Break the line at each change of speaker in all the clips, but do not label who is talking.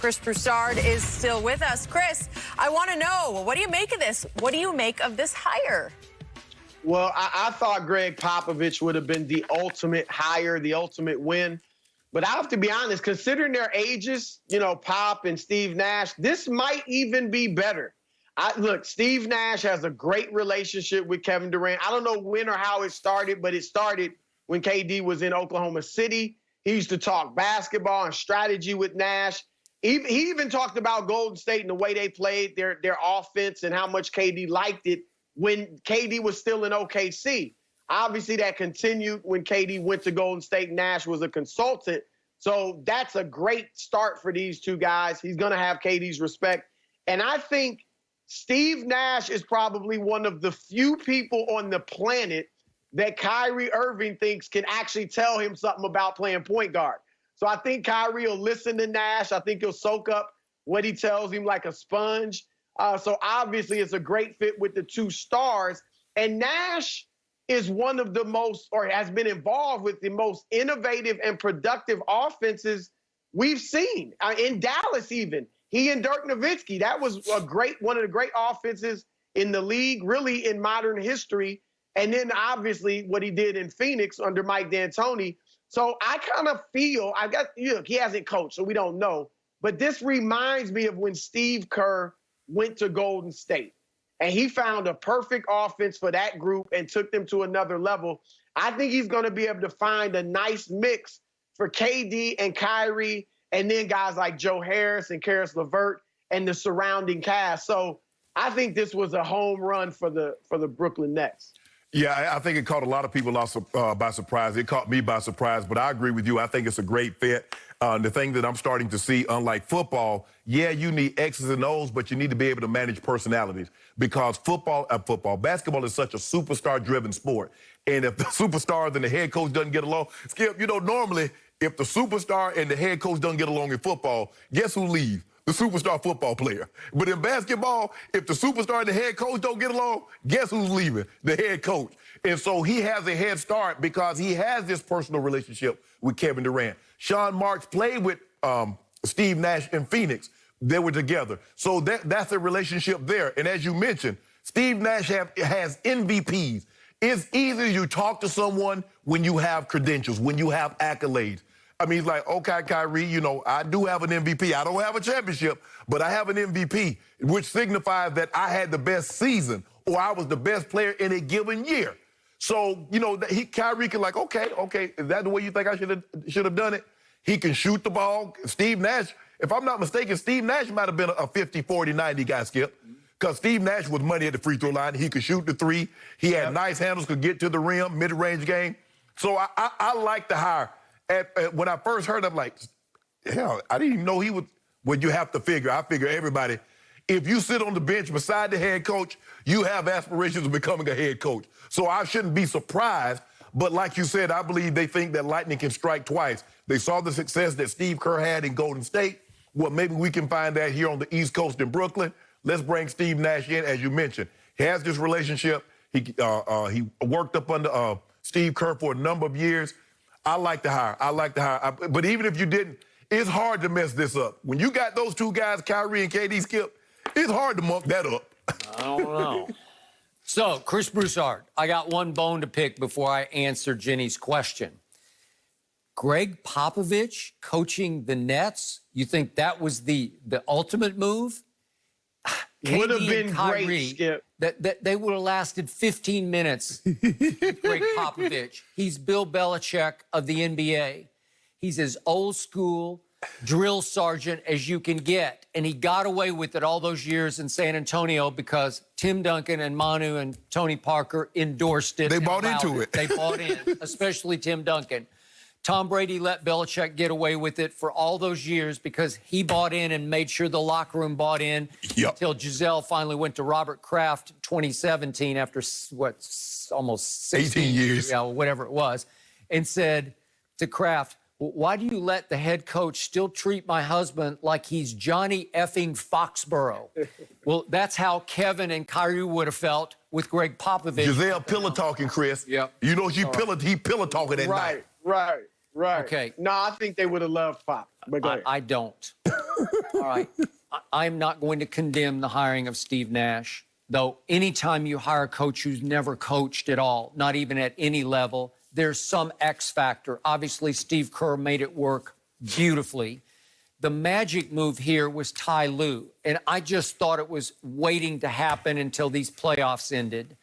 Chris Broussard is still with us. Chris, I want to know, what do you make of this? What do you make of this hire?
Well, I thought Greg Popovich would have been the ultimate hire, the ultimate win. But I have to be honest, considering their ages, you know, Pop and Steve Nash, this might even be better. Look, Steve Nash has a great relationship with Kevin Durant. I don't know when or how it started, but it started when KD was in Oklahoma City. He used to talk basketball and strategy with Nash. He even talked about Golden State and the way they played their offense and how much KD liked it when KD was still in OKC. Obviously, that continued when KD went to Golden State. Nash was a consultant. So that's a great start for these two guys. He's going to have KD's respect. And I think Steve Nash is probably one of the few people on the planet that Kyrie Irving thinks can actually tell him something about playing point guard. So I think Kyrie will listen to Nash. I think he'll soak up what he tells him like a sponge. So obviously it's a great fit with the two stars. And Nash is one of the most, or has been involved with the most innovative and productive offenses we've seen in Dallas even. He and Dirk Nowitzki, that was one of the great offenses in the league, really in modern history. And then obviously what he did in Phoenix under Mike D'Antoni. So I kind of feel, look, he hasn't coached, so we don't know. But this reminds me of when Steve Kerr went to Golden State. And he found a perfect offense for that group and took them to another level. I think he's going to be able to find a nice mix for KD and Kyrie, and then guys like Joe Harris and Karis LeVert and the surrounding cast. So I think this was a home run for the Brooklyn Nets.
Yeah, I think it caught a lot of people by surprise. It caught me by surprise, but I agree with you. I think it's a great fit. The thing that I'm starting to see, unlike football, yeah, you need X's and O's, but you need to be able to manage personalities because basketball is such a superstar-driven sport. And if the superstars and the head coach doesn't get along, Skip, you know, normally if the superstar and the head coach don't get along in football, guess who leaves? The superstar football player. But in basketball, if the superstar and the head coach don't get along, guess who's leaving? The head coach. And so he has a head start because he has this personal relationship with Kevin Durant. Sean Marks played with Steve Nash in Phoenix. They were together. So that's a relationship there. And as you mentioned, Steve Nash has MVPs. It's easy to talk to someone when you have credentials, when you have accolades. I mean, it's like, okay, Kyrie, you know, I do have an MVP. I don't have a championship, but I have an MVP, which signifies that I had the best season or I was the best player in a given year. So, you know, Kyrie can like, okay, is that the way you think I should have done it? He can shoot the ball. Steve Nash, if I'm not mistaken, Steve Nash might have been a 50, 40, 90 guy, Skip, because Steve Nash was money at the free throw line. He could shoot the three. He had nice handles, could get to the rim, mid-range game. So I like the hire. When I first heard, I'm like, hell, I didn't even know he would. Well, you have to figure. I figure everybody, if you sit on the bench beside the head coach, you have aspirations of becoming a head coach. So I shouldn't be surprised. But like you said, I believe they think that lightning can strike twice. They saw the success that Steve Kerr had in Golden State. Well, maybe we can find that here on the East Coast in Brooklyn. Let's bring Steve Nash in, as you mentioned. He has this relationship. He worked up under Steve Kerr for a number of years. I like the hire. But even if you didn't, it's hard to mess this up. When you got those two guys, Kyrie and KD, Skip, it's hard to muck that up.
I don't know. So, Chris Broussard, I got one bone to pick before I answer Jenny's question. Greg Popovich coaching the Nets, you think that was the ultimate move?
Would have been
Kyrie,
great, Skip.
That they would have lasted 15 minutes with Greg Popovich. He's Bill Belichick of the NBA. He's as old school drill sergeant as you can get. And he got away with it all those years in San Antonio because Tim Duncan and Manu and Tony Parker endorsed it.
They bought into it.
They bought in, especially Tim Duncan. Tom Brady let Belichick get away with it for all those years because he bought in and made sure the locker room bought in until Giselle finally went to Robert Kraft 2017 after, what, almost 16
18 years.
Yeah, whatever it was, and said to Kraft, why do you let the head coach still treat my husband like he's Johnny effing Foxborough? Well, that's how Kevin and Kyrie would have felt with Greg Popovich.
Giselle pillow talking, Chris.
Yep.
You know he pillow talking at night.
Right.
Okay.
No, I think they would have loved Pop. But go ahead.
I don't. All right. I'm not going to condemn the hiring of Steve Nash, though anytime you hire a coach who's never coached at all, not even at any level, there's some X factor. Obviously, Steve Kerr made it work beautifully. The magic move here was Ty Lue, and I just thought it was waiting to happen until these playoffs ended.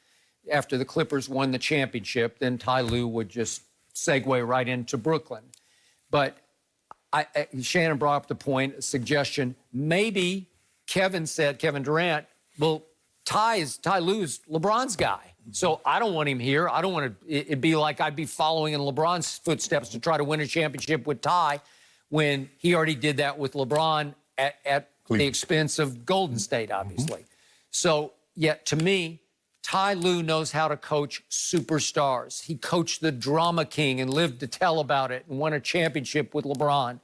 After the Clippers won the championship, then Ty Lue would just segue right into Brooklyn. But Shannon brought up the point, a suggestion. Maybe Kevin Durant, well, Ty Lue's LeBron's guy. So I don't want him here. I don't want to, it'd be like I'd be following in LeBron's footsteps to try to win a championship with Ty when he already did that with LeBron at the expense of Golden State, obviously. So, yet to me, Ty Lue knows how to coach superstars. He coached the Drama King and lived to tell about it and won a championship with LeBron.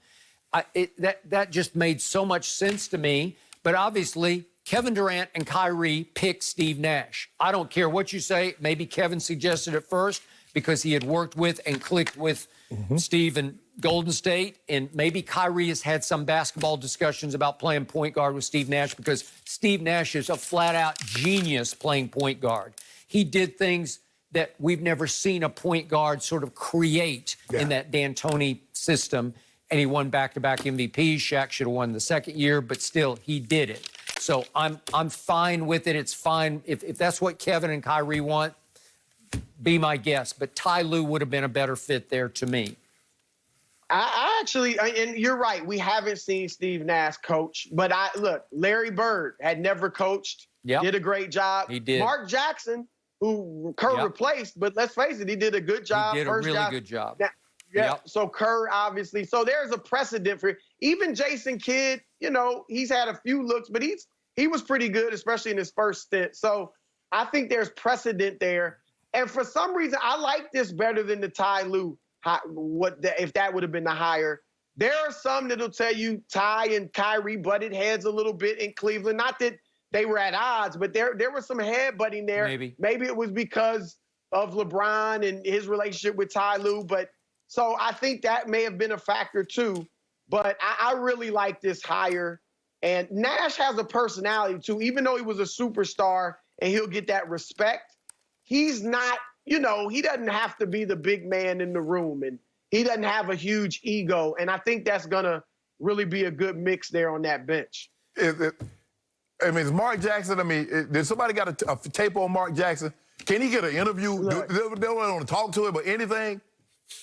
That just made so much sense to me. But obviously, Kevin Durant and Kyrie picked Steve Nash. I don't care what you say. Maybe Kevin suggested it first because he had worked with and clicked with Steve in Golden State. And maybe Kyrie has had some basketball discussions about playing point guard with Steve Nash because Steve Nash is a flat-out genius playing point guard. He did things that we've never seen a point guard sort of create in that D'Antoni system. And he won back-to-back MVPs. Shaq should have won the second year, but still, he did it. So I'm fine with it. It's fine. If that's what Kevin and Kyrie want, be my guest. But Ty Lue would have been a better fit there to me.
I actually, and you're right, we haven't seen Steve Nash coach. But look, Larry Bird had never coached, did a great job.
He did.
Mark Jackson, who Kerr replaced, but let's face it, he did a good job.
He did a really good job.
Now, so Kerr, obviously. So there's a precedent for it. Even Jason Kidd, you know, he's had a few looks, but he was pretty good, especially in his first stint. So I think there's precedent there. And for some reason, I like this better than the Ty Lue. If that would have been the hire. There are some that'll tell you Ty and Kyrie butted heads a little bit in Cleveland. Not that they were at odds, but there was some head butting there. Maybe it was because of LeBron and his relationship with Ty Lue. But so I think that may have been a factor too. But I really like this hire. And Nash has a personality too. Even though he was a superstar and he'll get that respect, he's not, you know, he doesn't have to be the big man in the room, and he doesn't have a huge ego. And I think that's going to really be a good mix there on that bench.
Is Mark Jackson, did somebody got a tape on Mark Jackson? Can he get an interview? They don't want to talk to him or anything?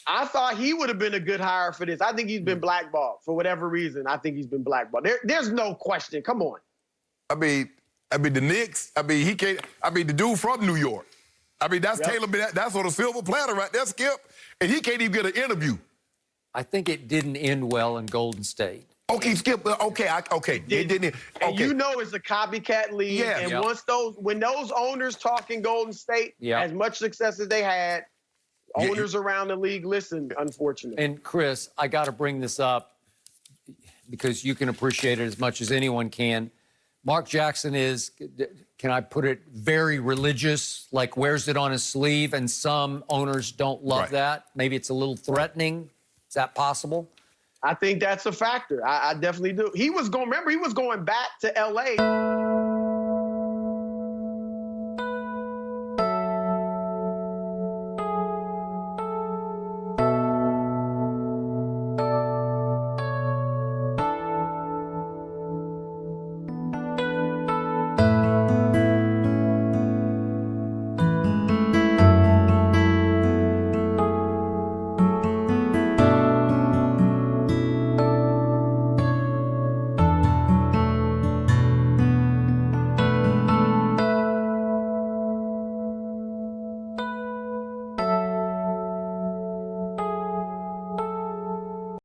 I thought he would have been a good hire for this. I think he's been blackballed for whatever reason. I think he's been blackballed. There's no question. Come on.
The Knicks, he can't, the dude from New York. That's Taylor, that's on a silver platter right there, Skip. And he can't even get an interview.
I think it didn't end well in Golden State.
Okay, Skip, okay. It didn't.
And you know it's a copycat league. And when those owners talk in Golden State, as much success as they had, owners around the league listen, unfortunately.
And Chris, I got to bring this up because you can appreciate it as much as anyone can. Mark Jackson is, can I put it, very religious, like wears it on his sleeve, and some owners don't love that. Maybe it's a little threatening. Is that possible?
I think that's a factor. I definitely do. He was going back to L.A.